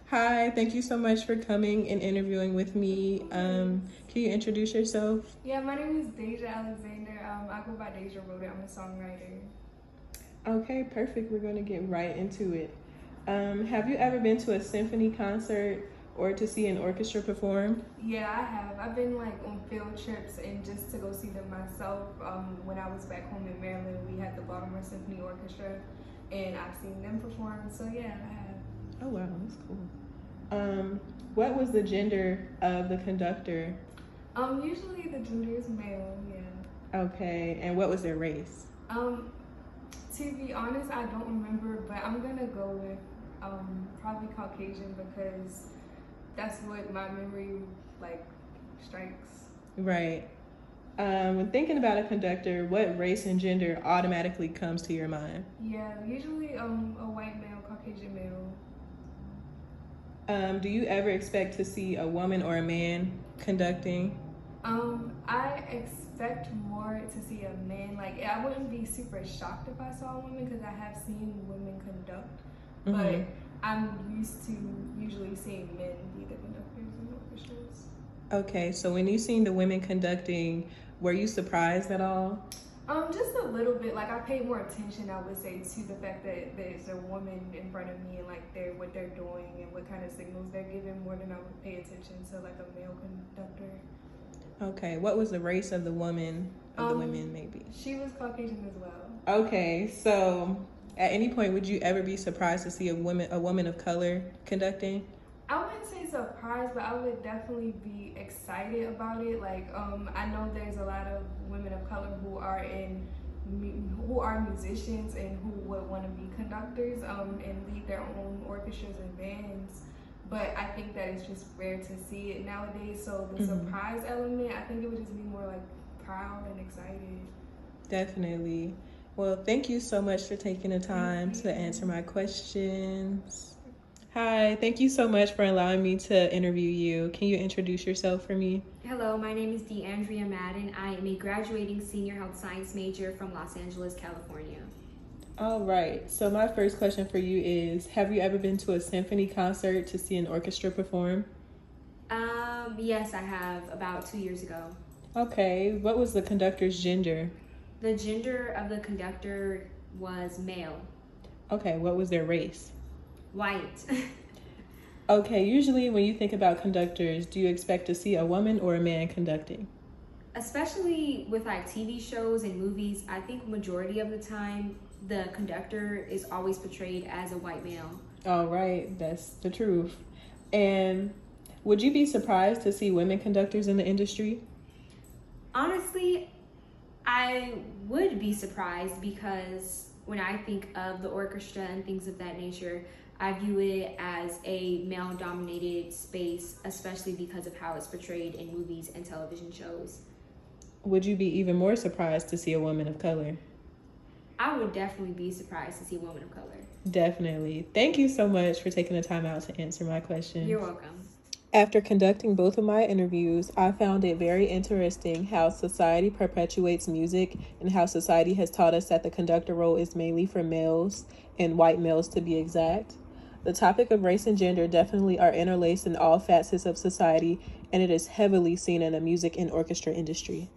Hi, thank you so much for coming and interviewing with me. Can you introduce yourself? Yeah, my name is Deja Alexander. I go by Deja Rhoda. I'm a songwriter. Okay, perfect. We're going to get right into it. Have you ever been to a symphony concert or to see an orchestra perform? Yeah, I have. I've been like on field trips and just to go see them myself. When I was back home in Maryland, we had the Baltimore Symphony Orchestra, and I've seen them perform. So yeah, I have. Oh, wow, that's cool. What was the gender of the conductor? Usually the gender is male. Yeah. Okay, and what was their race? Um, to be honest, I don't remember, but I'm gonna go with probably Caucasian because that's what my memory like strikes. Right. When thinking about a conductor, what race and gender automatically comes to your mind? Yeah, usually a white male, Caucasian male. Do you ever expect to see a woman or a man conducting? I expect more to see a man. Like I wouldn't be super shocked if I saw a woman because I have seen women conduct, Mm-hmm. but I'm used to usually seeing men be the conductors in orchestras. Okay, so when you seen the women conducting, were you surprised at all? Just a little bit. Like I paid more attention, I would say, to the fact that there's a woman in front of me and like what they're doing and what kind of signals they're giving more than I would pay attention to like a male conductor. Okay, what was the race of the Um, women maybe? she was Caucasian as well. Okay, so at any point would you ever be surprised to see a woman of color conducting? I wouldn't say surprised, but I would definitely be excited about it. Like, I know there's a lot of women of color who are musicians and who would want to be conductors, and lead their own orchestras and bands. But I think that it's just rare to see it nowadays. So the Mm-hmm. surprise element, I think it would just be more like proud and excited. Definitely. Well, thank you so much for taking the Thank time to answer you. my questions. Hi, thank you so much for allowing me to interview you. Can you introduce yourself for me? Hello, my name is DeAndrea Madden. I am a graduating senior health science major from Los Angeles, California. All right. So my first question for you is, have you ever been to a symphony concert to see an orchestra perform? Yes, I have about 2 years ago. Okay. What was the conductor's gender? The gender of the conductor was male, Okay. What was their race? white. Okay. Usually when you think about conductors, do you expect to see a woman or a man conducting? Especially with like TV shows and movies, I think majority of the time the conductor is always portrayed as a white male. All right. That's the truth. And would you be surprised to see women conductors in the industry? Honestly, I would be surprised because when I think of the orchestra and things of that nature, I view it as a male dominated space, especially because of how it's portrayed in movies and television shows. Would you be even more surprised to see a woman of color? I would definitely be surprised to see a woman of color. Definitely. Thank you so much for taking the time out to answer my questions. You're welcome. After conducting both of my interviews, I found it very interesting how society perpetuates music and how society has taught us that the conductor role is mainly for males and white males to be exact. The topic of race and gender definitely are interlaced in all facets of society, and it is heavily seen in the music and orchestra industry.